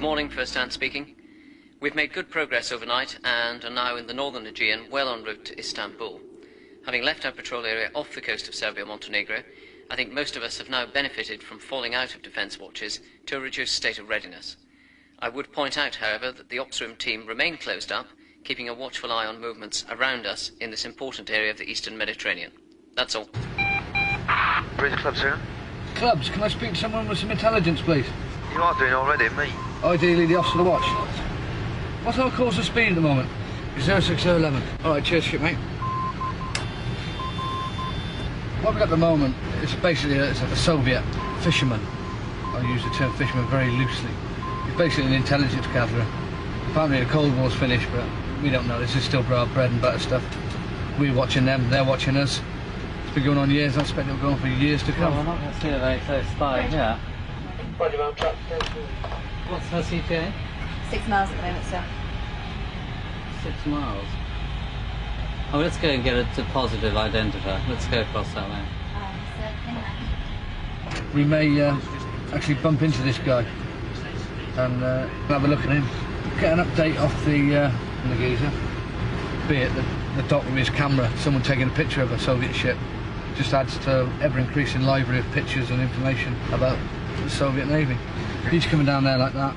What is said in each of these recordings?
Good morning, First Hand speaking. We've made good progress overnight and are now in the northern Aegean, well en route to Istanbul. Having left our patrol area off the coast of Serbia-Montenegro, I think most of us have now benefited from falling out of defence watches to a reduced state of readiness. I would point out, however, that the ops room team remain closed up, keeping a watchful eye on movements around us in this important area of the Eastern Mediterranean. That's all. Bridge club, sir. Clubs, can I speak to someone with some intelligence, please? You are doing already, me. Ideally, the officer of the watch. What's our course of speed at the moment? 06011. Alright, cheers, shipmate. What we've got at the moment is basically it's a Soviet fisherman. I use the term fisherman very loosely. He's basically an intelligence gatherer. Apparently the Cold War's finished, but we don't know. This is still our bread and butter stuff. We're watching them, they're watching us. It's been going on years. I expect it'll go on for years to come. Well, we're not going to see it very close by, yeah. What's her CPA? 6 miles at the moment, sir. 6 miles. Oh, let's go and get a positive identifier. Let's go across that way. We may actually bump into this guy and have a look at him. Get an update off the geezer. Be it the dock with his camera, someone taking a picture of a Soviet ship. Just adds to ever-increasing library of pictures and information about the Soviet Navy. He's coming down there like that.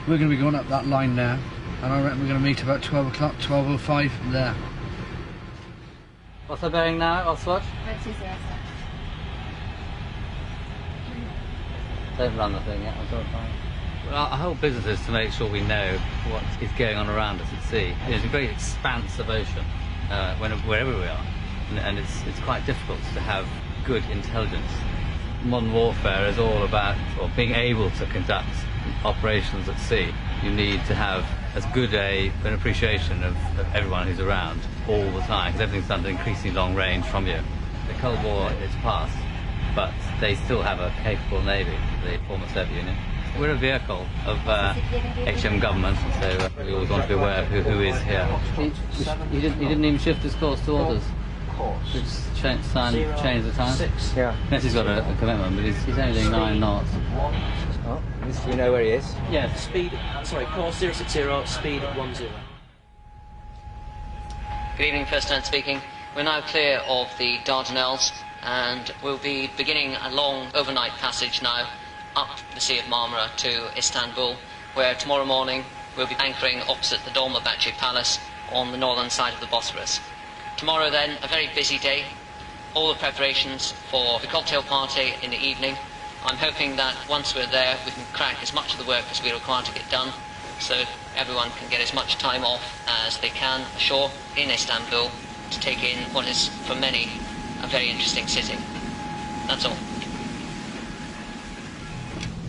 We're going to be going up that line now, and I reckon we're going to meet about 12 o'clock, 12:05 there. What's the bearing now? What's what? Red 20, sir. Don't run the thing yet, I'll do it fine. Well, our whole business is to make sure we know what is going on around us at sea. It's a great expanse of ocean, wherever we are, and it's quite difficult to have good intelligence. Modern warfare is all about being able to conduct operations at sea. You need to have as good an appreciation of everyone who's around all the time, because everything's done at increasingly long range from you. The Cold War is past, but they still have a capable navy, the former Soviet Union. We're a vehicle of HM government, so we always want to be aware of who is here. He didn't even shift his course to orders. Just change the time. 6. Yeah. Yes, he's got a commitment, but he's only doing 9 knots. Oh, you know where he is? Yes. Speed, course 060, speed 10. Good evening, First Hand speaking. We're now clear of the Dardanelles and we'll be beginning a long overnight passage now up the Sea of Marmara to Istanbul, where tomorrow morning we'll be anchoring opposite the Dolmabahce Palace on the northern side of the Bosphorus. Tomorrow then, a very busy day, all the preparations for the cocktail party in the evening. I'm hoping that once we're there we can crack as much of the work as we require to get done, so everyone can get as much time off as they can ashore in Istanbul to take in what is, for many, a very interesting city. That's all.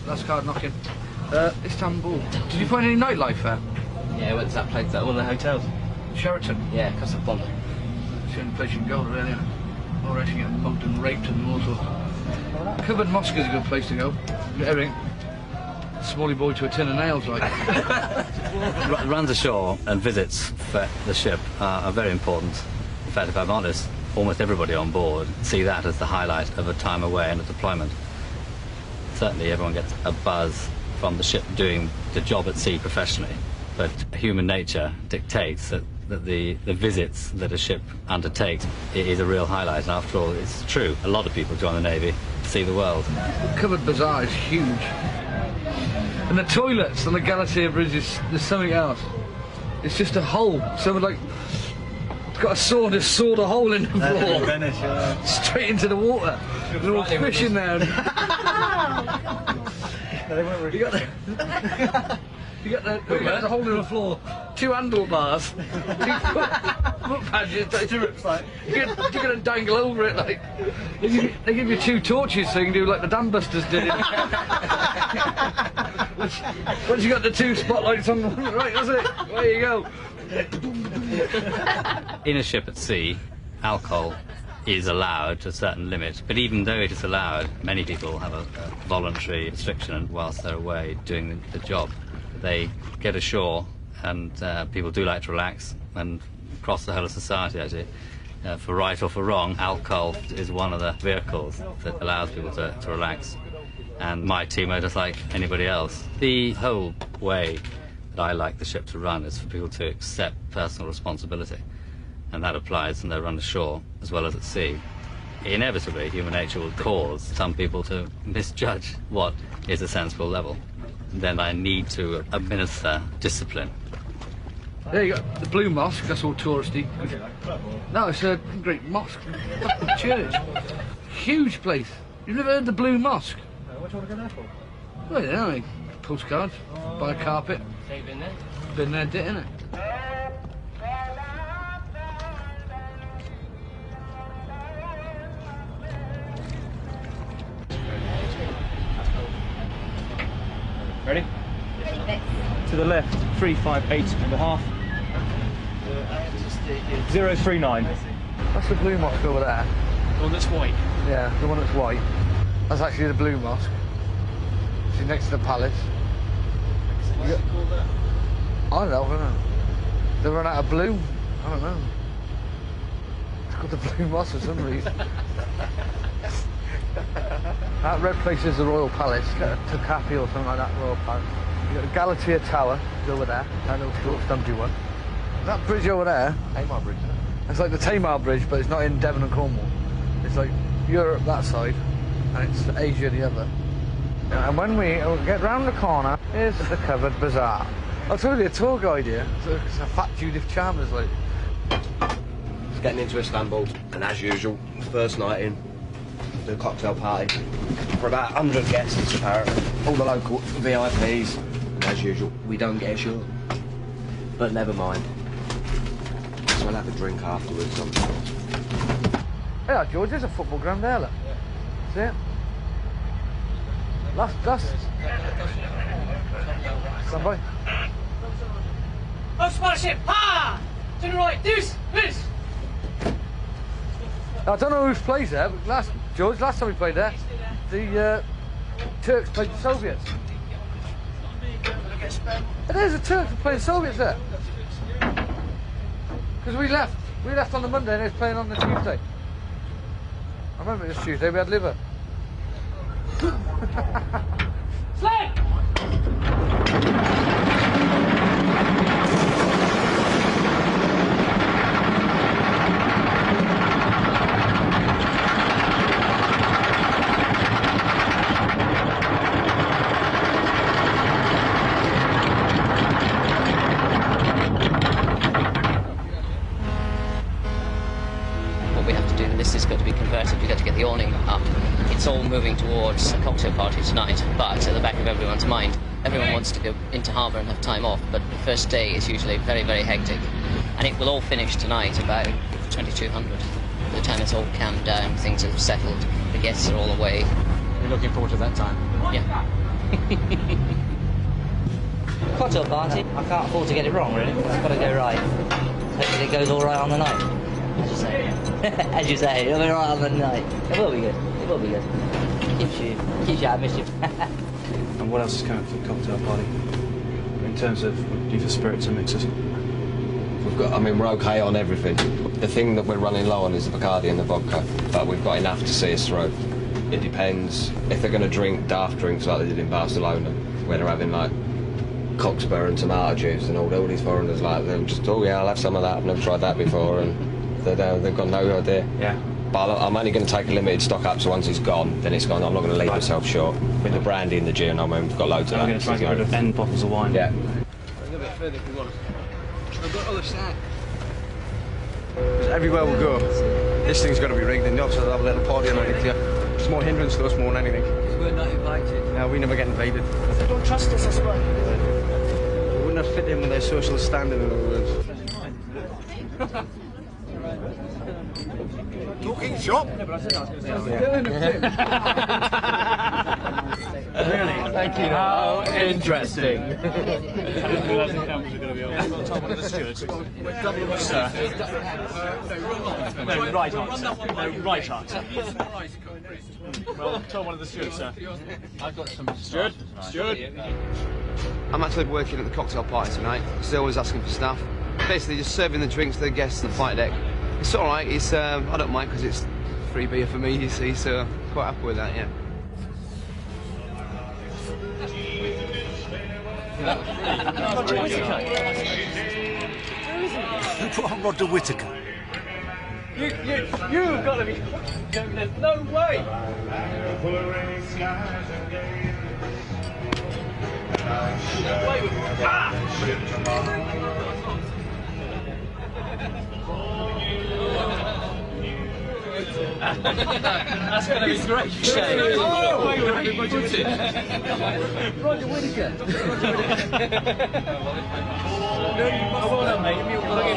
Last card knocking. Istanbul. Did you find any nightlife there? Yeah, went to that place, one of the hotels. Sheraton? Yeah, Casablanca. It's the only place you can go, really. Or else you get mugged and raped and all sorts. Covered Mosque is a good place to go. Everything. Smally boy to a tin of nails, like. Runs ashore and visits for the ship are very important. In fact, if I'm honest, almost everybody on board see that as the highlight of a time away and a deployment. Certainly everyone gets a buzz from the ship doing the job at sea professionally, but human nature dictates that the visits that a ship undertakes is a real highlight, and after all, it's true. A lot of people join the Navy to see the world. The covered bazaar is huge. And the toilets on the Galatea Bridge, there's something else. It's just a hole. Someone like got a saw, just sawed a hole in the floor. Venice, yeah. Straight into the water. There's all fish in there. You got the hole in the floor, 2 handlebars, 2 foot badges, stirrups, like you're gonna dangle over it like. They give you 2 torches so you can do like the dam busters did it. Once you got the 2 spotlights on, right, that's it. There you go. In a ship at sea, alcohol is allowed to a certain limit, but even though it is allowed, many people have a voluntary restriction whilst they're away doing the job. They get ashore, and people do like to relax, and across the whole of society, actually, for right or for wrong, alcohol is one of the vehicles that allows people to relax. and my team are just like anybody else. The whole way that I like the ship to run is for people to accept personal responsibility, and that applies when they run ashore as well as at sea. Inevitably, human nature will cause some people to misjudge what is a sensible level. Then I need to administer discipline. There you go, the Blue Mosque, that's all touristy. No, it's a great mosque, fucking church. Huge place. You've never heard of the Blue Mosque? What do you want to go there for? Well, yeah, I mean, postcards, buy a carpet. So you've been there? Been there, didn't it? Ready? Next. To the left, 358.5. 039. That's the Blue Mosque over there. The one that's white. Yeah, the one that's white. That's actually the Blue Mosque. See, next to the palace. What's it called that? I don't know. They run out of blue. I don't know. It's called the Blue Mosque for some reason. That red place is the Royal Palace. Takapi or something like that, Royal Palace. You've got the Galatea Tower, is over there. That little short stumpy one. That bridge over there. Tamar Bridge, isn't it? It's like the Tamar Bridge, but it's not in Devon and Cornwall. It's like Europe that side, and it's Asia the other. And when we get round the corner, here's the covered bazaar. I'll tell you, a tour guide here. It's a fat Judith Chalmers, like. Getting into Istanbul, and as usual, first night in, the cocktail party for about 100 guests apparently, all the local VIPs, and as usual, we don't get ashore. But never mind. So we'll have a drink afterwards. Yeah, George, there's a football ground there, look. See it? Last. Stand by. Oh, spotship! Ha! To the right, deuce! Deuce! I don't know who's plays there, but last time we played there, the Turks played the Soviets. There's the Turks were playing Soviets there. Because we left on the Monday and they was playing on the Tuesday. I remember it was Tuesday, we had liver. Slag! We've got to get the awning up. It's all moving towards a cocktail party tonight, but at the back of everyone's mind, everyone wants to go into harbour and have time off, but the first day is usually very, very hectic. And it will all finish tonight about 2200. By the time it's all calmed down, things have settled, the guests are all away. You're looking forward to that time? Yeah. Cocktail party, I can't afford to get it wrong, really. It's got to go right. Hopefully it goes all right on the night. As you say. As you say, it'll be right on the night. It will be good. It will be good. Keeps you out of mischief. And what else is coming for the cocktail party? In terms of what do you do for spirits and mixers? We're okay on everything. The thing that we're running low on is the Bacardi and the vodka, but we've got enough to see us through. It depends. If they're going to drink daft drinks like they did in Barcelona, where they're having like cockspur and tomato juice and all these foreigners like them, just, oh yeah, I'll have some of that, I've never tried that before, and they've got no idea. Yeah. But I'm only going to take a limited stock up, so once it's gone, then it's gone. I'm not going to leave myself short. With the brandy and the gin, we've got loads of that. I'm going to try and get rid of end bottles of wine. Yeah. A little bit further if we want. I've got other side. Everywhere we go, this thing's got to be rigged, and obviously they'll have a little party on it here. It's more hindrance to us more than anything. Because we're not invited. No, we never get invaded. They don't trust us, that's why. We wouldn't have fit in with their social standing, in other words. Talking shop. Really? Thank you. How interesting. No, right answer. No, right answer. Well, tell one of the stewards, sir. I've got some... Steward? I'm actually working at the cocktail party tonight, because they're always asking for staff. Basically just serving the drinks to the guests at the flight deck. It's alright, I don't mind because it's free beer for me, you see, so quite happy with that, yeah. Roger Whittaker. Who put on Roger Whittaker? You've got to be joking. There's no way. That's going to be great. Shame. Roger Whittaker. Well done, mate.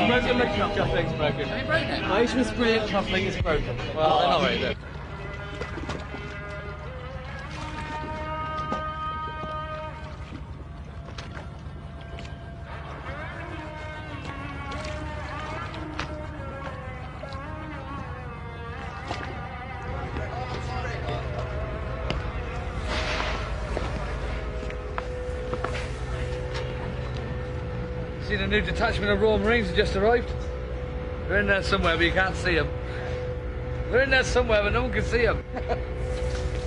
Broken leg cufflink's broken. Have you broken it? My HMS Brilliant cufflink is broken. Well, they're not very good. See, the new detachment of Royal Marines have just arrived. They're in there somewhere, but you can't see them. They're in there somewhere, but no one can see them.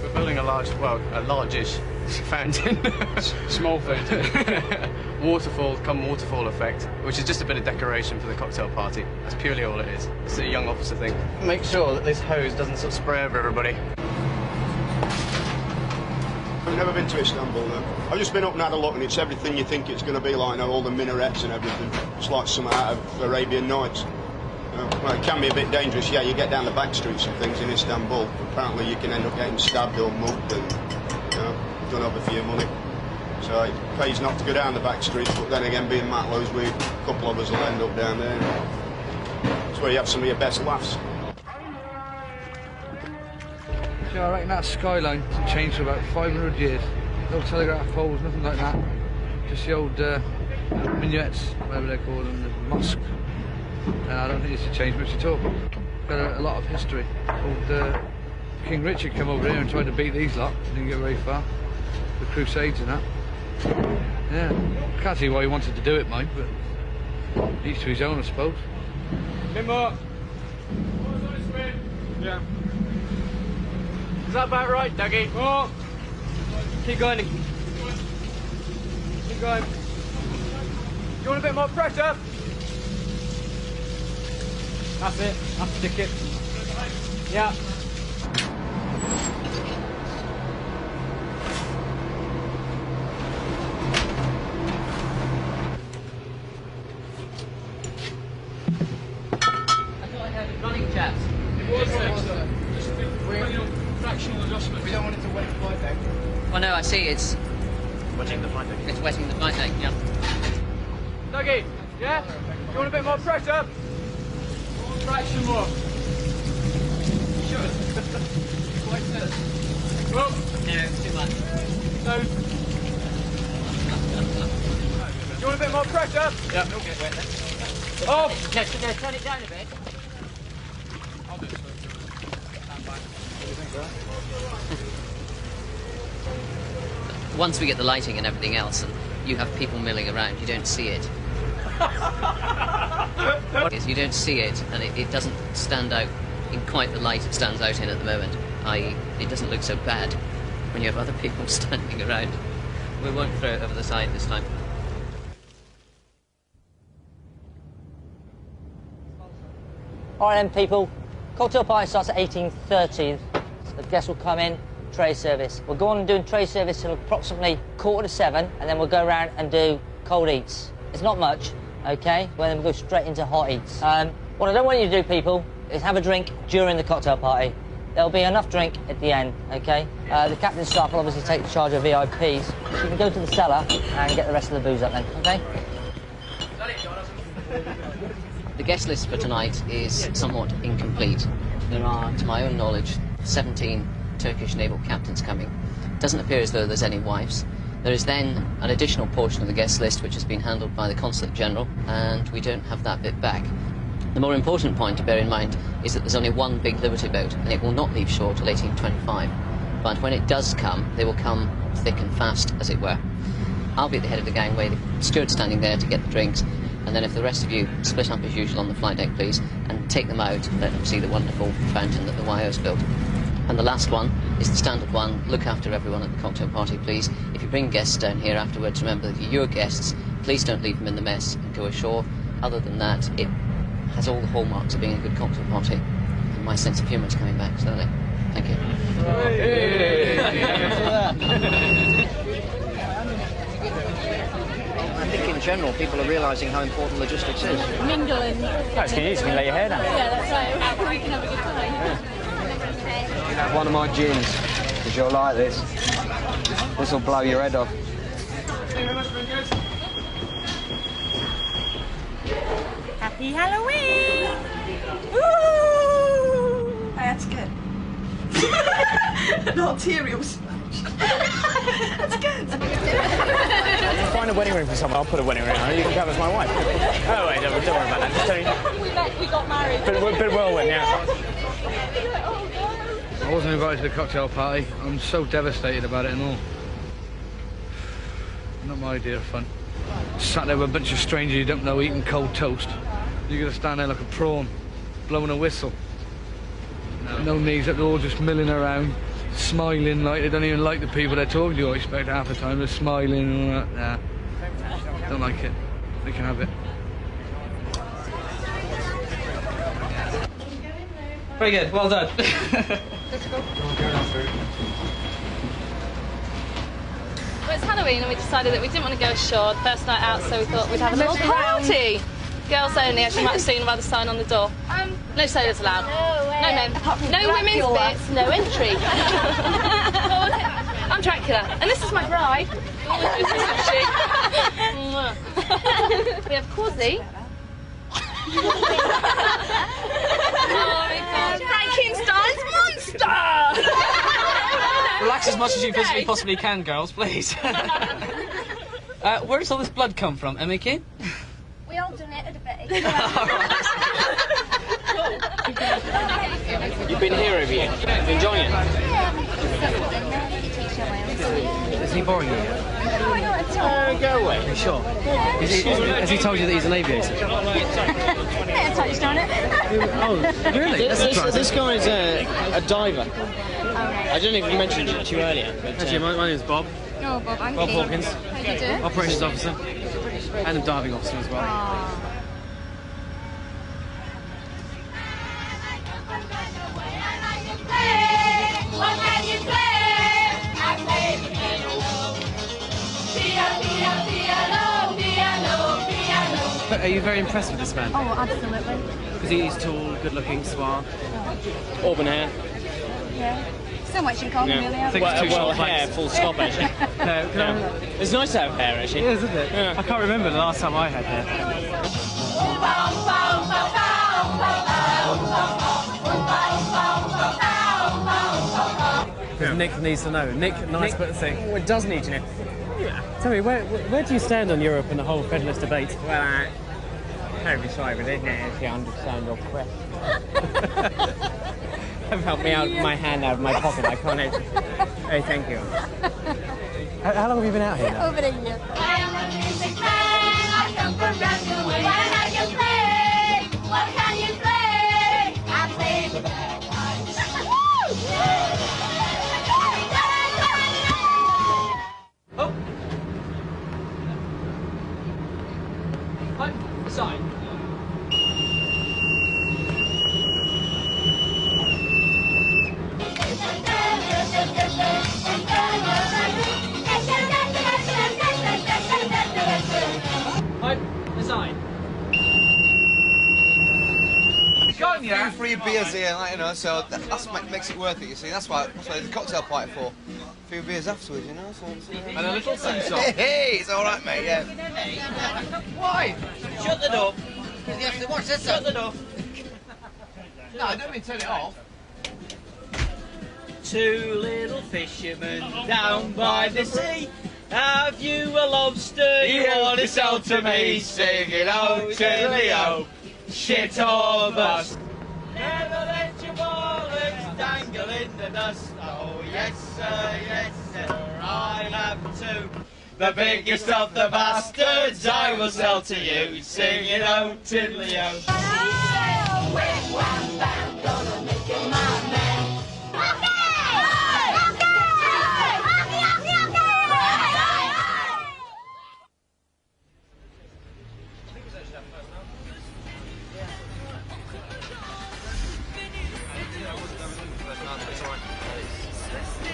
We're building a large-ish fountain. Small fountain. Waterfall effect, which is just a bit of decoration for the cocktail party. That's purely all it is. It's a young officer thing. Make sure that this hose doesn't sort of spray over everybody. I've never been to Istanbul, though. I've just been up and had a look, and it's everything you think it's going to be like, all the minarets and everything. It's like something out of Arabian Nights. Well, it can be a bit dangerous, yeah, you get down the back streets and things in Istanbul. Apparently you can end up getting stabbed or mugged and, done over for your money. So it pays not to go down the back streets, but then again, being Matlows, a couple of us will end up down there. That's where you have some of your best laughs. Yeah, I reckon that skyline hasn't changed for about 500 years. No telegraph poles, nothing like that. Just the old minarets, whatever they're called, and the mosque. And I don't think it's changed much at all. Got a lot of history. Old King Richard came over here and tried to beat these lot. Didn't get very far. The Crusades and that. Yeah, can't see why he wanted to do it, mate, but each to his own, I suppose. Bit more. Yeah. Is that about right, Dougie? Oh. Keep going. Keep going. You want a bit more pressure? That's it. That's the ticket. Yeah. Running chaps. Fractional adjustment. We don't want it to wet the flight deck. Well, no, I see. It's Wetting the flight deck. it's wetting the flight deck. Yeah. Dougie, yeah? You want a bit more pressure? Fraction more. Sure. Like this. Whoa. No, too much. No. You want a bit more pressure? Yeah. Okay, wait then. Oh! No, turn it down a bit. I'll do it. Stand by. Once we get the lighting and everything else, and you have people milling around, you don't see it. You don't see it, and it doesn't stand out in quite the light it stands out in at the moment. I.e., it doesn't look so bad when you have other people standing around. We won't throw it over the side this time. Alright then, people. Cocktail party starts at 18:30. The guests will come in, tray service. We'll go on and do tray service till approximately 7:15, and then we'll go around and do cold eats. It's not much, okay? Well, then we'll go straight into hot eats. What I don't want you to do, people, is have a drink during the cocktail party. There'll be enough drink at the end, okay? The captain's staff will obviously take charge of VIPs. So you can go to the cellar and get the rest of the booze up then, okay? The guest list for tonight is somewhat incomplete. There are, to my own knowledge, 17 Turkish naval captains coming. It doesn't appear as though there's any wives. There is then an additional portion of the guest list which has been handled by the Consulate General, and we don't have that bit back. The more important point to bear in mind is that there's only one big Liberty boat, and it will not leave shore till 1825. But when it does come, they will come thick and fast, as it were. I'll be at the head of the gangway, the steward's standing there to get the drinks, and then if the rest of you split up as usual on the flight deck, please, and take them out, let them see the wonderful fountain that the YO's built. And the last one is the standard one. Look after everyone at the cocktail party, please. If you bring guests down here afterwards, remember that you're your guests. Please don't leave them in the mess and go ashore. Other than that, it has all the hallmarks of being a good cocktail party. And my sense of humour is coming back slowly. Thank you. I think in general people are realising how important logistics is. Mingling. That's good. You can lay your hair down. Yeah, that's right. We can have a good time. You have one of my gins, because you'll like this. This will blow your head off. Happy Halloween! Woo! That's good. An arterial smash. That's good. Find a wedding ring for someone. I'll put a wedding ring on. You can come as my wife. Oh wait, don't worry about that. Just tell me. We got married. Bit whirlwind, yeah. I wasn't invited to the cocktail party. I'm so devastated about it and all. Not my idea of fun. Sat there with a bunch of strangers you don't know eating cold toast. You're going to stand there like a prawn, blowing a whistle. No knees up, they're all just milling around, smiling like they don't even like the people they're talking to, I expect, half the time. They're smiling and all that. Nah, don't like it. They can have it. Very good, well done. Well, it's Halloween and we decided that we didn't want to go ashore the first night out, so we thought we'd have a little party. Girls only, as you might have seen by the sign on the door. No sailors allowed. No way. No men. No women's bits, no entry. I'm Dracula, and this is my bride. We have Causey. Frankenstein's monster! Relax as much as you physically possibly can, girls, please. Where does all this blood come from, Micky? We all donated a bit. You've been here, have you? Enjoying it? Is he boring you? Go away. Are you sure? Has he told you that he's an aviator? I touched on it. Oh, really? This guy's a diver. I don't know if he mentioned it to you earlier. But, Actually, my name's Bob. Oh, Bob, I'm Bob Kate. Hawkins. How do you do? Operations officer. And a diving officer as well. Are you very impressed with this man? Oh, absolutely. Because he's tall, good-looking, suave. Auburn hair. Yeah. So much in common, really. I think it's too short hair, full stop, actually. It's nice to have hair, actually. Yeah, isn't it? Yeah. I can't remember the last time I had hair. Nick needs to know. Nick, nice but thing. Well, it does need to know. Tell me, where do you stand on Europe and the whole Federalist debate? Well, I hope you're sorry, but I didn't actually understand your question. Help me out, my hand out of my pocket. I can't actually. Hey, thank you. How long have you been out here now? Over a year. I am a music man, I come from Brandyway. What can you play? What can you play? I play the bagpipes. Oh! Hi, sign. Hi, design. Yeah, free beers here, like, you know, so that's makes it worth it. You see, that's why there's a cocktail party for. A few beers afterwards, you know. So And a little sing-song. Hey, it's all right, mate. Yeah. Why? Shut the door. You have to watch this. Shut the door. No, I don't mean turn it off. Two little fishermen down by the sea. Have you a lobster you want to sell to me? Sing it out to Leo. Shit or bust. Never let your bollocks dangle in the dust. Oh yes sir, I have two. The biggest of the bastards I will sell to you. Sing it out to Leo.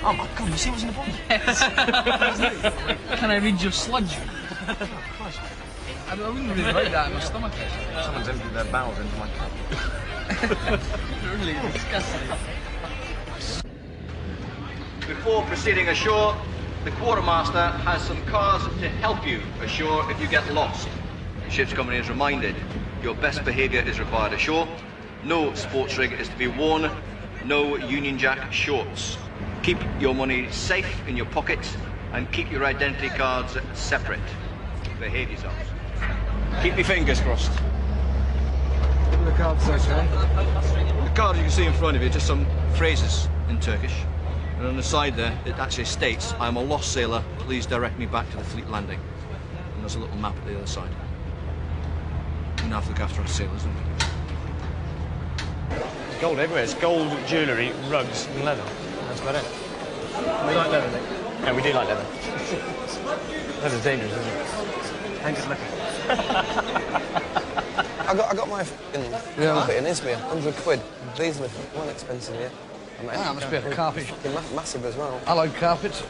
Oh my god, you see what's in the bottom? Can I read your sludge? I wouldn't really like that in my stomach. Someone's emptied their bowels into my cup. Really disgusting. Before proceeding ashore, the quartermaster has some cars to help you ashore if you get lost. The ship's company is reminded your best behaviour is required ashore. No sports rig is to be worn. No Union Jack shorts. Keep your money safe in your pockets and keep your identity cards separate. Behave yourselves. Keep your fingers crossed. The card's okay. The card you can see in front of you, just some phrases in Turkish. And on the side there, it actually states, "I am a lost sailor, please direct me back to the fleet landing." And there's a little map at the other side. We have to look after our sailors, don't we? There's gold everywhere. It's gold jewellery, rugs and leather. That's about it. We like leather, Nick. Yeah, we do like leather. Leather's dangerous, isn't it? And good looking. I got my f***ing carpet in Izmir, 100 quid. These are one expensive here. That must be a carpet. Massive as well. I like carpets.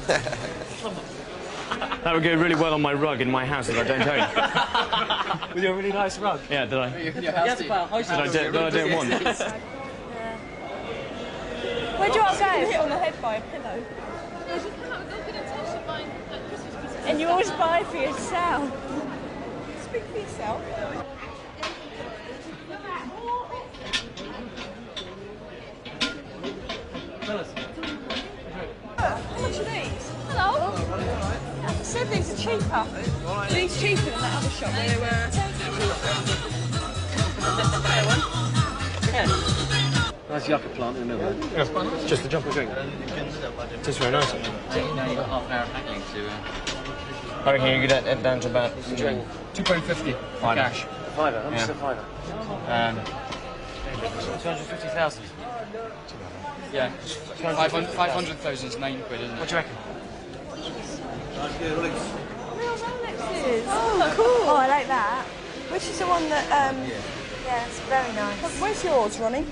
That would go really well on my rug in my house that I don't own. With your really nice rug? Yeah, did I? Yes, but I don't want. Where'd you all go? Hit on the head by a pillow. And you always buy for yourself. Speak for yourself. How much are these? Hello. Said these are cheaper. These cheaper than that other shop where they were. Nice yucca plant in the middle there. Yeah. Just a jump of drink. Tastes very nice. You know, you've got half an hour of haggling to... I reckon you get it down to about £2.50 cash. Fiver? How much is a fiver? 250,000. Yeah. 500,000 is £9, isn't it? What do you reckon? Real Rolexes. Oh, cool. Oh, I like that. Which is the one that, yeah, it's very nice. Where's yours, Ronnie?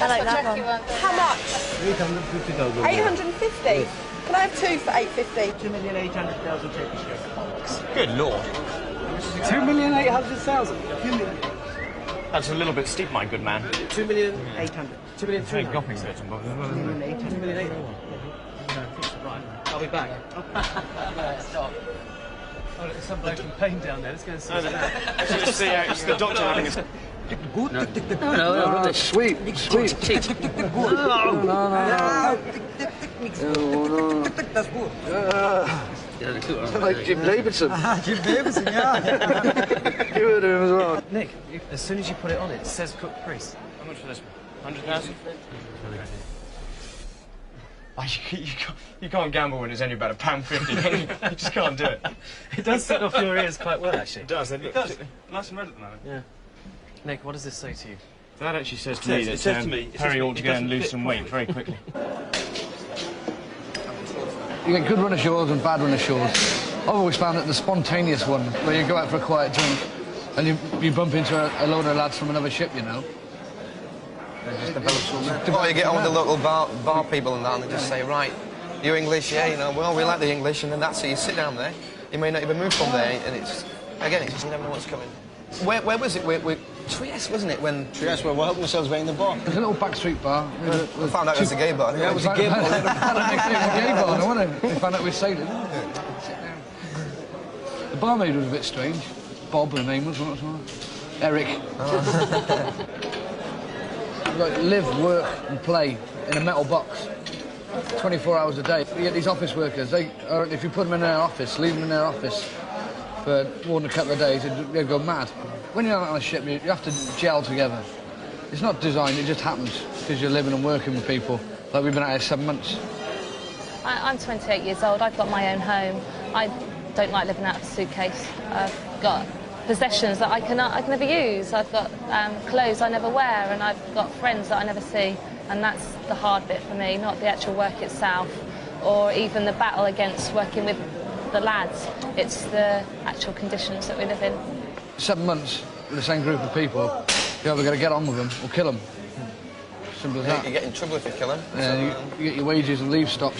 I like that one. How much? 850,000. 850? Can I have two for 850? 2,800,000 Turkish lira. Good lord. 2,800,000. That's a little bit steep, my good man. 2,800,000. 2,300,000. Gothic search and box as well, isn't it? 2,800,000. I'll be back. Stop. Oh, look, there's some bloke in pain down there. Let's go and see that. Let's see how it's the doctor having a... No, sweet. Like Jim Davidson. Jim Davidson, yeah. You heard of him as well. Nick, as soon as you put it on, it says cooked priest. How much for this one? 100,000? You can't gamble when it's only about £1.50, can you? You just can't do it. It does set off your ears quite well, actually. It does. It does. Nice and red at the moment. Yeah. Nick, what does this say to you? That actually says to me that Harry ought to go and lose some weight very quickly. You get good run ashores and bad run ashores. I've always found that the spontaneous one, where you go out for a quiet drink and you bump into a load of lads from another ship, you know. Just develops from there. Or you get on with the local bar people and that, and they just say, right, you English, yeah, you know, well, we like the English, and then that's it. You sit down there, you may not even move from there, and it's, again, it's just you never know what's coming. Where was it? Trieste, wasn't it? When Trieste, we're helping ourselves way in the bar. There's a little backstreet bar. We found out it was a gay bar. Yeah, it was a gay bar. It was a gay bar, wasn't it? We found out we were sailing. The barmaid was a bit strange. Bob, her name was, what was it? Eric. Like, live, work and play in a metal box 24 hours a day. You get these office workers, if you put them in their office, leave them in their office for more than a couple of days, they'd go mad. When you're out on a ship, you have to gel together. It's not designed, it just happens because you're living and working with people. Like we've been out here 7 months. I'm 28 years old, I've got my own home. I don't like living out of a suitcase. I've got possessions that I can never use. I've got clothes I never wear, and I've got friends that I never see, and that's the hard bit for me, not the actual work itself, or even the battle against working with the lads. It's the actual conditions that we live in. 7 months with the same group of people, you're either going to get on with them or kill them. Simple as that. You get in trouble if you kill him. Yeah, you get your wages and leave stopped.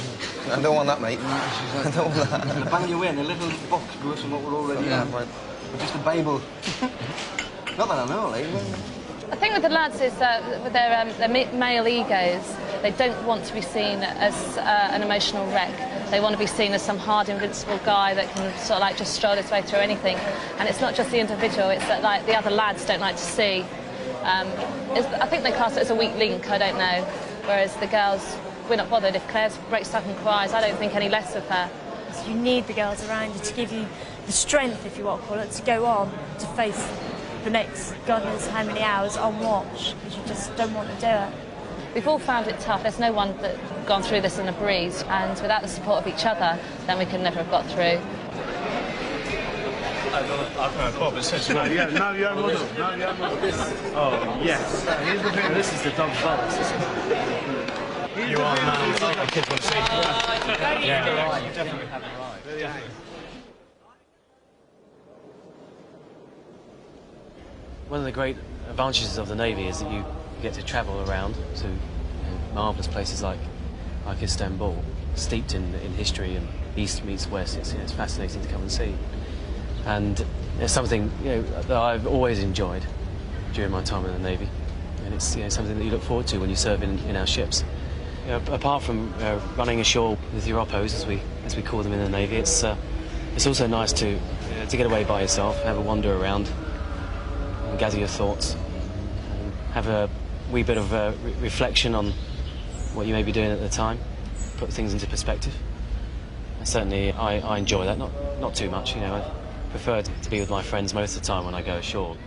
I don't want that, mate. I don't want that. They'll bang you in a little box worse than what we're already on. Right. Just a Babel. Not that I know, like. I think with the lads is with their male egos, they don't want to be seen as an emotional wreck. They want to be seen as some hard, invincible guy that can sort of like just stroll his way through anything. And it's not just the individual; it's that like the other lads don't like to see. I think they class it as a weak link. I don't know. Whereas the girls, we're not bothered if Claire breaks up and cries. I don't think any less of her. So you need the girls around you to give you the strength, if you want to call it, to go on to face the next God knows how many hours on watch, because you just don't want to do it. We've all found it tough. There's no one that's gone through this in a breeze, and without the support of each other, then we could never have got through. I've heard Bob, it says no, yeah, no, you're model. No, you're model. Oh, yes. Here's the thing. This is the dog's bollocks. You are a man. The kids want to see you. Yeah, you definitely have a right. One of the great advantages of the Navy is that you get to travel around to marvellous places like Istanbul, steeped in history and east meets west. It's fascinating to come and see. And it's something that I've always enjoyed during my time in the Navy, and it's something that you look forward to when you serve in our ships. Apart from running ashore with your oppos, as we call them in the Navy, it's also nice to get away by yourself, have a wander around, and gather your thoughts, and have a wee bit of reflection on what you may be doing at the time, put things into perspective. And certainly, I enjoy that. Not too much, I prefer to be with my friends most of the time when I go ashore.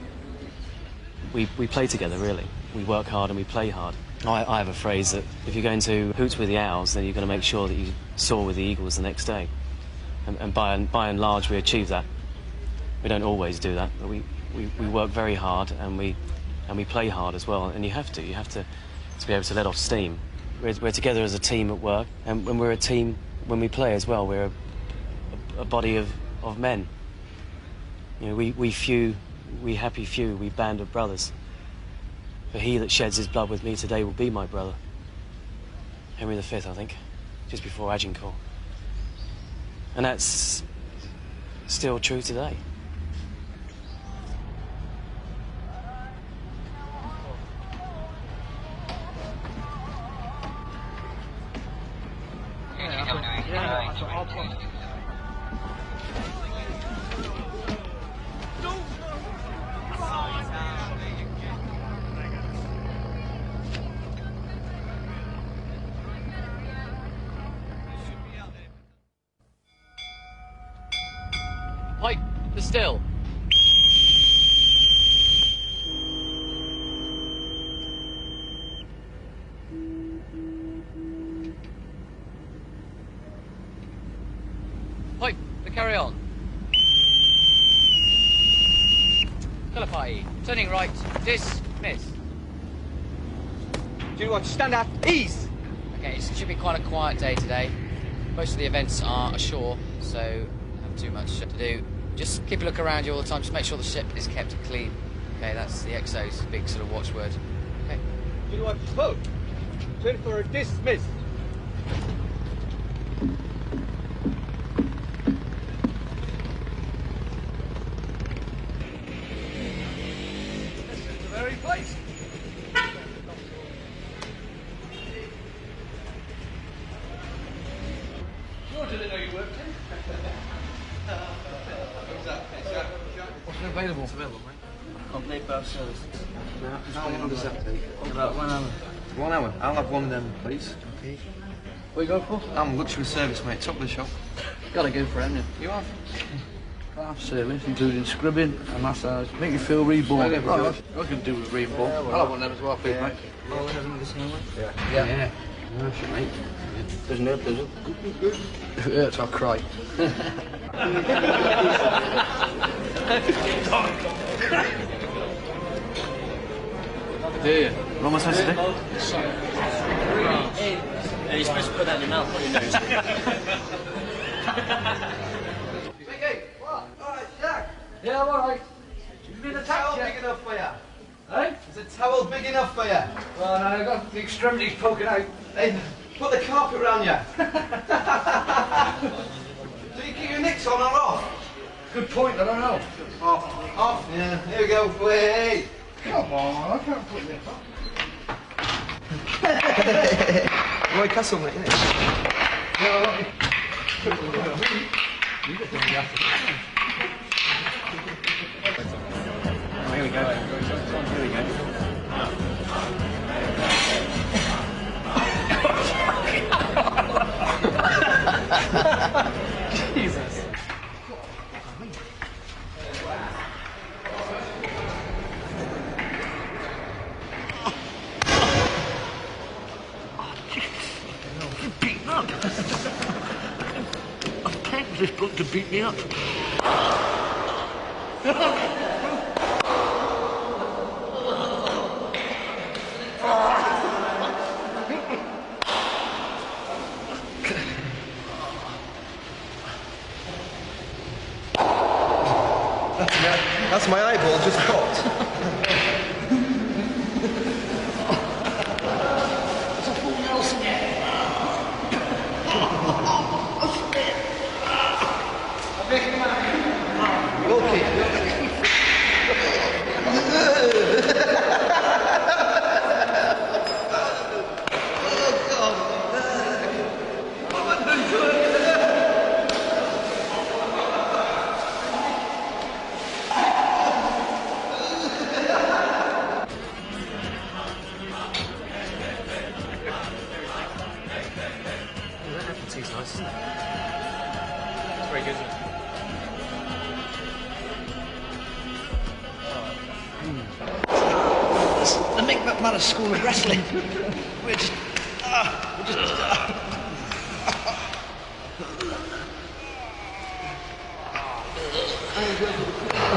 We play together, really. We work hard and we play hard. I have a phrase that if you're going to hoot with the owls, then you've got to make sure that you soar with the eagles the next day. And by and large, we achieve that. We don't always do that, but we work very hard and we play hard as well. And you have to be able to let off steam. We're together as a team at work, and when we're a team, when we play as well, we're a body of men. We happy few, we band of brothers. For he that sheds his blood with me today will be my brother. Henry V, I think, just before Agincourt. And that's still true today. Pipe the still. Pipe the carry on. Colour party. Turning right. Dismiss. Do you want to stand up? Ease! Okay, it should be quite a quiet day today. Most of the events are ashore, so not too much to do. Just keep a look around you all the time, just make sure the ship is kept clean. Okay, that's the XO's big sort of watchword. Okay. Do you want to vote? Turn for a dismiss. This is the very place. Sure, didn't know you worked in. What's available? It's available, mate. Complete berth service. How long does that take? About 1 hour. 1 hour. I'll have one of them, please. Okay. What you going for? I'm luxury service, mate. Top of the shop. Gotta go for it, haven't you? You have? Bath service, including scrubbing and massage. Make you feel reborn. I can do with reborn. Yeah, well, I'll have one of them as well, please, mate. Oh, it hasn't the same way? Yeah. Nice, mate. Doesn't hurt, does it? Good. If it hurts, I'll cry. Yeah. What am I supposed to do? Yeah, you're supposed to put that in your mouth, not your nose. Mickey, what? All right, Jack. Yeah, I'm alright. You've been attacked, big enough for you. Hey? Is the towel big enough for you? Well, no, I've got the extremities poking out. Hey, put the carpet round you. Do you keep your nicks on or off? Good point, I don't know. Off. Off? Yeah, here we go. Wait. Come on, I can't put this on. Roy Castle, mate, isn't it? Here we go. Here we go. Jesus. Beaten up. I'm paying for this book to beat me up. That's my eyeball just popped. Tea's nice, isn't it? It's very good, isn't it? The Mick McManus School of Wrestling. We're just...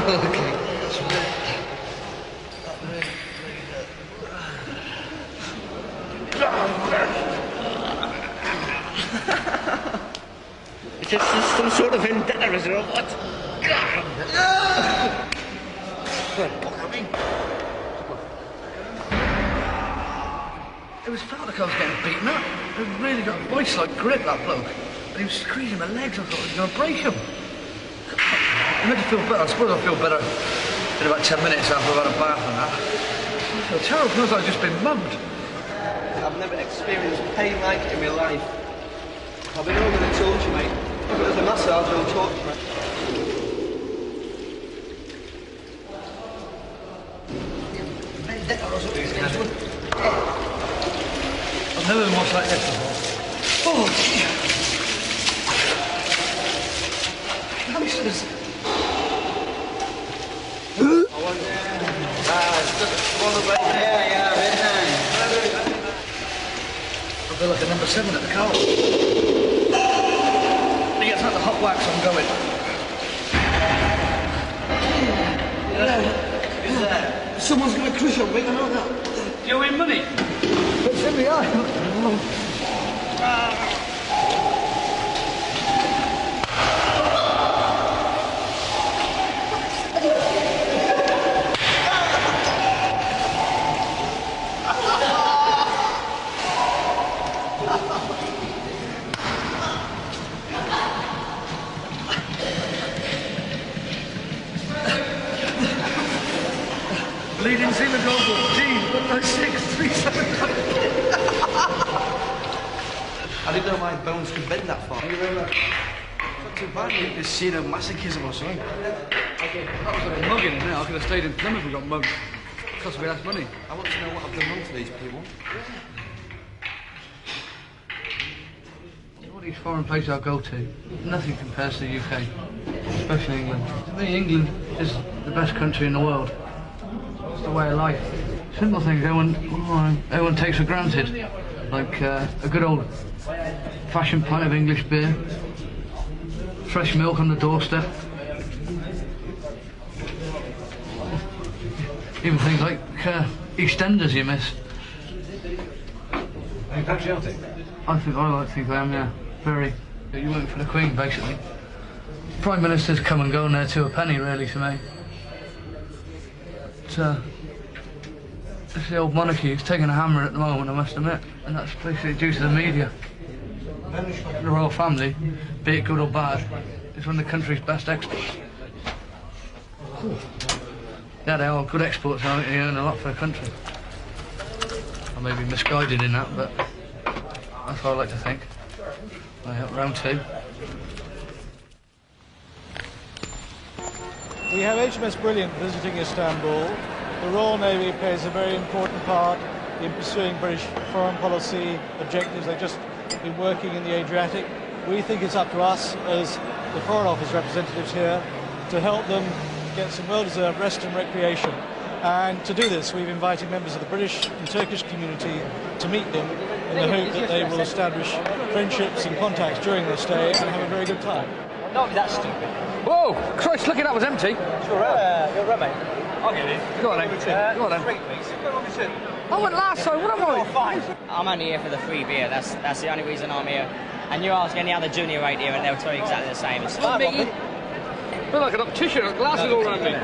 Okay. Is this some sort of vendetta, is it, or what? It was felt like I was getting beaten up. It really got a voice-like grip, that bloke. And he was squeezing my legs. I thought I was going to break him. It made me feel better. I suppose I'll feel better in about 10 minutes after I've had a bath and that. I feel terrible. It feels like I've just been mugged. I've never experienced pain like it in my life. I've been over the torture, mate. I've got the massage or torture, mate. I've never been watched like this before. Oh, dear. Hamsters. I feel like a number 7 at the car. He gets out the hot wax, I'm going. Someone's going to crush on me, I know that. Do you win money? It's in the eye. Leading Seaman Micky Goble, D19637. I didn't know my bones could bend that far. Thank you very much. Not too bad, mate. It's sadomasochism or something. That was like a mugging, isn't it? I could have stayed in Plymouth and got mugged. Cost me less money. I want to know what I've done wrong to these people. All these foreign places I go to, nothing compares to the UK, especially England. To me, England is the best country in the world. It's the way of life. Simple things everyone takes for granted, like a good old fashioned pint of English beer, fresh milk on the doorstep. Even things like EastEnders you miss. Are you patriotic? I like to think I am, yeah. Very. You work for the Queen, basically. Prime Ministers come and go, and they're to a penny, really, to me. But, It's the old monarchy. It's taking a hammer at the moment, I must admit, and that's basically due to the media. The royal family, be it good or bad, is one of the country's best exports. Yeah, they are good exports. I think they earn a lot for the country. I may be misguided in that, but that's what I like to think. Round two. We have HMS Brilliant visiting Istanbul. The Royal Navy plays a very important part in pursuing British foreign policy objectives. They've just been working in the Adriatic. We think it's up to us as the Foreign Office representatives here to help them get some well-deserved rest and recreation. And to do this, we've invited members of the British and Turkish community to meet them in the hope that they will establish friendships and contacts during their stay and have a very good time. Don't be that stupid. Whoa! Christ, look at that was empty. Sure, you're right, mate. I'll get in. Go on then. Go on then. Three, please. Go on, sit. I went last time, what am I? Fine. I'm only here for the free beer, that's the only reason I'm here. And you ask any other junior rate here and they'll tell you exactly the same. It's Not me. I feel like an optician, glasses all around me.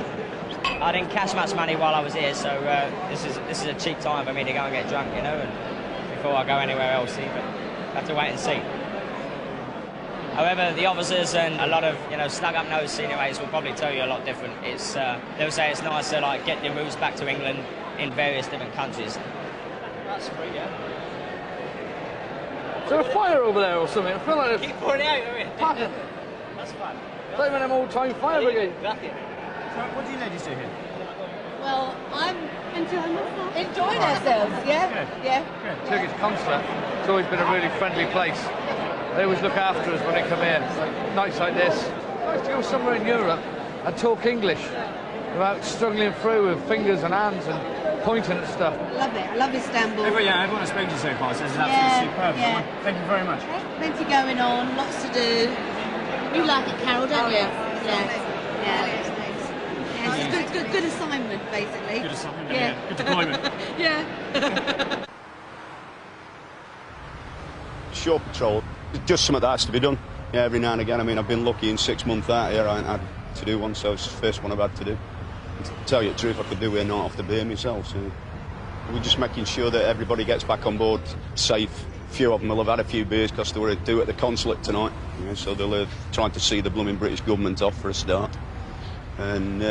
I didn't cash much money while I was here, so this is a cheap time for me to go and get drunk, you know, and before I go anywhere else, see, but I have to wait and see. However, the officers and a lot of, you know, snug-up-nosed senior rates will probably tell you a lot different. It's they'll say it's nice to like get your routes back to England in various different countries. That's free, yeah. Is there a fire over there or something? I feel like keep pouring out, don't you? That's fine. Play with them old-time fire brigade. Exactly. So, what do you ladies do here? Well, I'm enjoying ourselves, yeah? Yeah. Turkish consulate. It's always been a really friendly place. They always look after us when they come here. Like, nights like this. Nice to go somewhere in Europe and talk English without struggling through with fingers and hands and pointing at stuff. Love it. I love Istanbul. Everyone I've spoken to so far says it's absolutely superb. Yeah. Thank you very much. Plenty going on, lots to do. You like it, Carol, don't you? Yeah. It's good assignment, basically. Good assignment, yeah. Good deployment. Yeah. Shore patrol, just something that has to be done. Yeah, every now and again. I mean, I've been lucky in 6 months out here. I haven't had to do one, so it's the first one I've had to do. And to tell you the truth, I could do it a night off the beer myself. So we're just making sure that everybody gets back on board safe. A few of them will have had a few beers because they were due at the consulate tonight. You know, so they'll trying to see the blooming British government off for a start. And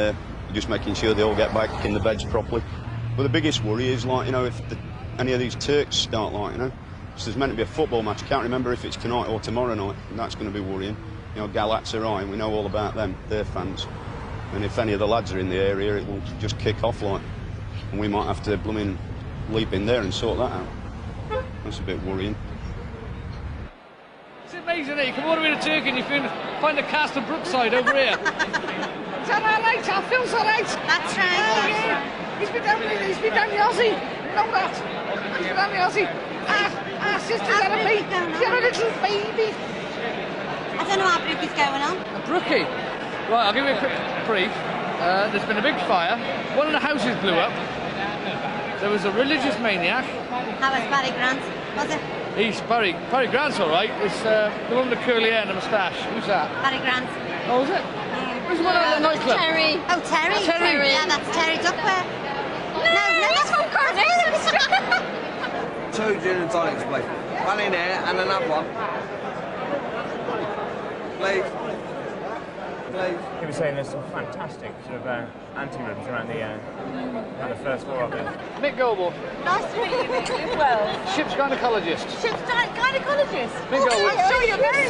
just making sure they all get back in the beds properly. But the biggest worry is, like, you know, if any of these Turks start, like, you know, so there's meant to be a football match. I can't remember if it's tonight or tomorrow night, and that's going to be worrying. You know, Galatasaray, we know all about them, they're fans. And if any of the lads are in the area, it will just kick off, like, and we might have to blooming leap in there and sort that out. That's a bit worrying. It's amazing, eh? You come all the way to Turkey and you find the cast of Brookside over here. Is that all right? I feel so right. That's right. Oh, yeah. He's been down the Aussie. Know that. He's been down the Aussie. Our sister's had a baby. She had a little baby. I don't know how Brookie's going on. A Brookie? Right, I'll give you a quick brief. There's been a big fire. One of the houses blew up. There was a religious maniac. How was Barry Grant? Was it? He's Barry Grant's all right. It's the one with the curly hair and the moustache. Who's that? Barry Grant. Oh, is it? Who's the one at the nightclub? Terry. Oh, Terry. Terry. Yeah, that's Terry Duckworth. No, that's from Cardiff. 2 gin and tonics, please. One in here and another one. Please. He was saying there's some fantastic sort of anterooms around the first floor of it. Mick Goble. Nice to meet you, Mick, as well. Ship's gynecologist. Ship's gynecologist? Mick Goble. I'm sure you're very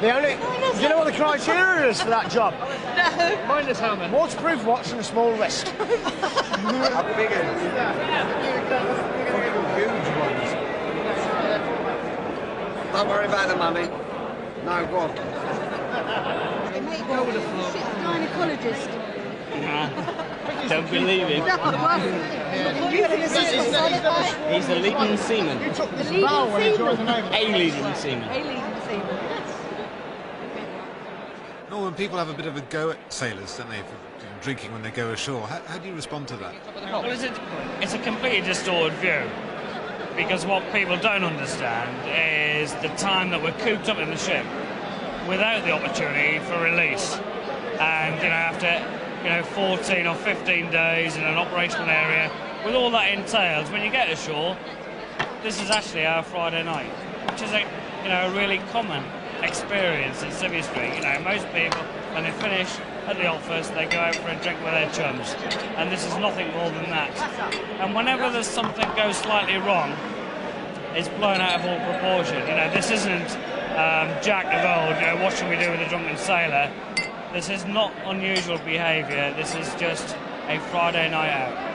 The only, do you know what the criteria is for that job? No. Minus helmet. Waterproof watch and a small wrist. How big is it? Huge ones. Don't worry about the money. No, go on. Ship's gynecologist. Don't believe him. He's a leading seaman. A leading seaman. Norman, people have a bit of a go at sailors, don't they, for drinking when they go ashore. How do you respond to that? Well, it's a completely distorted view, because what people don't understand is the time that we're cooped up in the ship without the opportunity for release. And, you know, after you know, 14 or 15 days in an operational area, with all that entails, when you get ashore, this is actually our Friday night, which is a really common experience in Civvy Street. You know, most people, when they finish at the office, they go out for a drink with their chums, and this is nothing more than that. And whenever there's something goes slightly wrong, it's blown out of all proportion. You know, this isn't Jack of old, you know, what should we do with a drunken sailor? This is not unusual behaviour, this is just a Friday night out.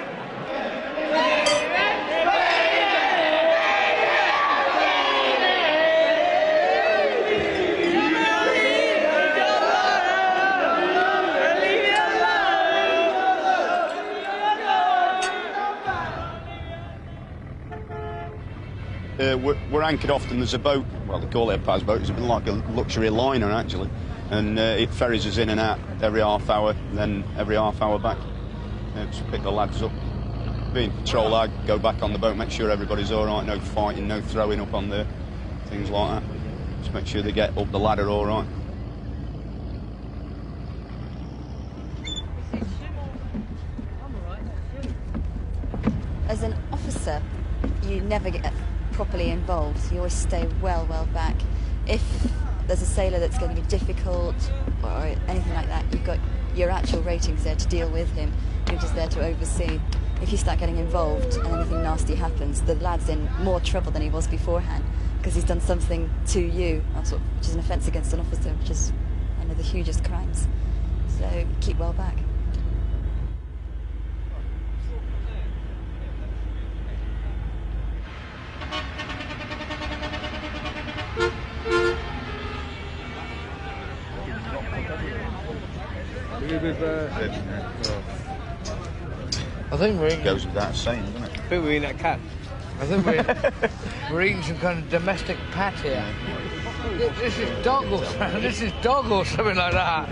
We're anchored off and there's a boat, well, they call it a pass boat, it's a bit like a luxury liner actually, and it ferries us in and out every half hour, then every half hour back. Just pick the lads up. Being patrol, I go back on the boat, make sure everybody's all right, no fighting, no throwing up on there, things like that. Just make sure they get up the ladder all right. As an officer, you never get properly involved. You always stay well back. If there's a sailor that's going to be difficult or anything like that, you've got your actual ratings there to deal with him. You're just there to oversee. If you start getting involved and anything nasty happens, the lad's in more trouble than he was beforehand because he's done something to you, which is an offence against an officer, which is one of the hugest crimes. So keep well back. I think we're eating... Goes without saying, doesn't it? I think we're eating that cat. I think we're eating some kind of domestic pat here. This is dog or something. This is dog or something like that.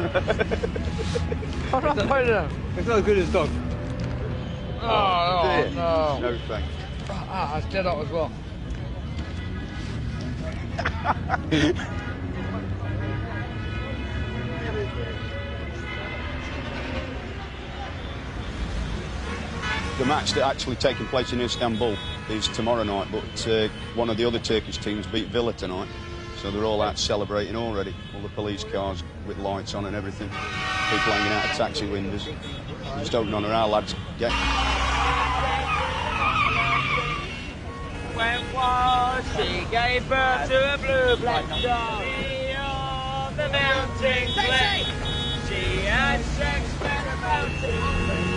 I don't know. It's not as good as dog. Oh, no. No thanks. That's dead hot as well. The match that's actually taking place in Istanbul is tomorrow night, but one of the other Turkish teams beat Villa tonight, so they're all out celebrating already. All the police cars with lights on and everything. People hanging out of taxi windows. Just hoping none of our lads get... When was she gave birth to a blue black dog? On the mountain glen. She had sex with a mountain.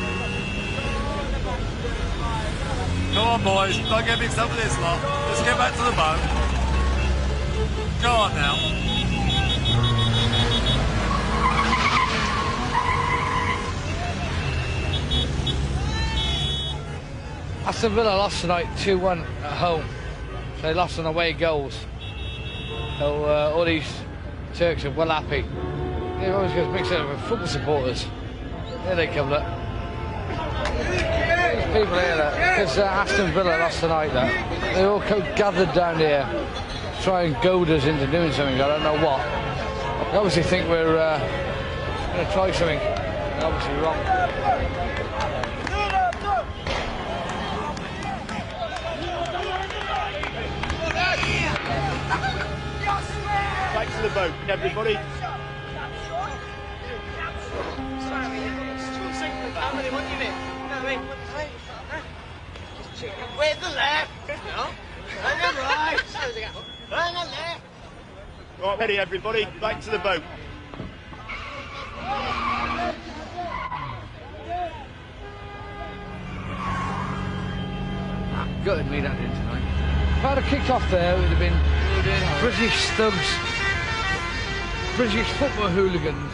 Come on, boys, don't get mixed up with this lot. Let's get back to the boat. Go on now. Aston Villa lost tonight 2-1 at home. So they lost on away goals. So all these Turks are well happy. They've always got mixed up with football supporters. Here they come, look. There's people here, look. Because Aston Villa lost tonight, look. They all gathered down here to try and goad us into doing something. I don't know what. They obviously think we're going to try something. They're obviously wrong. Back to the boat, everybody. With the left, no, and the right, and the left. Right, ready, everybody. Back to the boat. Gutted me that did tonight. If I'd have kicked off there, it would have been British thugs, British football hooligans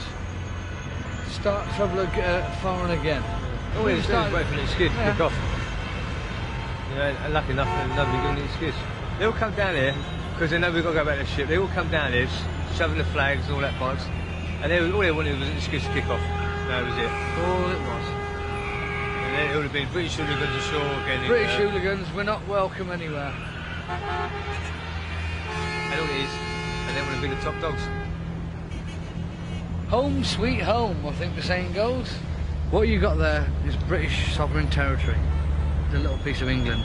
start trouble foreign again. All we have to do is wait for an excuse to kick off. You know, and lucky enough, nobody given an excuse. They all come down here because they know we've got to go back to the ship. They all come down here, shoving the flags and all that bollocks, and all they wanted was an excuse to kick off. That was it. All it was. And then it would have been British hooligans ashore again. British hooligans, we're not welcome anywhere. And all it is, and they want to be the top dogs. Home sweet home, I think the saying goes. What you got there is British sovereign territory. It's a little piece of England.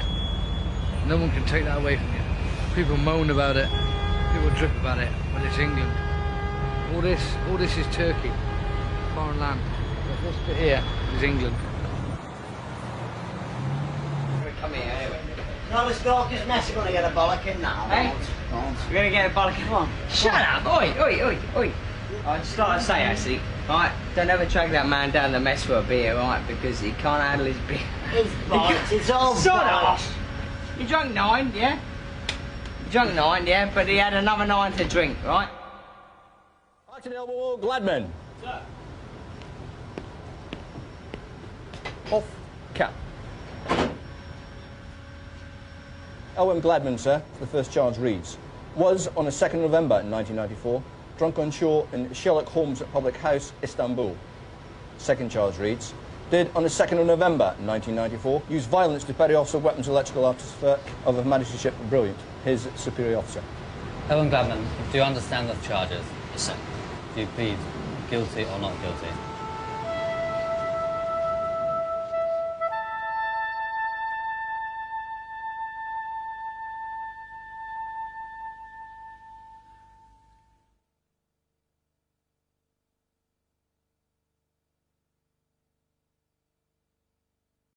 No one can take that away from you. People moan about it, people drip about it, but it's England. All this is Turkey, foreign land. But this bit here is England. Come here, anyway. No, the stalker's mess are going to get a bollocking now. Hey? We're going to get a bollocking. Come on. Shut up! Oi, oi, oi, oi. I just like to say, actually, right, don't ever drag that man down the mess for a beer, right, because he can't handle his beer. It's bollocks, it's all Shut bollocks. up! You drank 9, yeah? You drank 9, yeah, but he had another 9 to drink, right? Martin Elbow, Gladman. Sir. Off cap. Owen Gladman, sir, the first charge reads, was on the 2nd of November 1994, drunk on shore in Sherlock Holmes Public House, Istanbul. Second charge reads, did on the 2nd of November 1994 use violence to petty officer weapons electrical officer of Her Majesty's ship Brilliant, his superior officer. Owen Gladman, do you understand the charges? Yes, sir. Do you plead guilty or not guilty?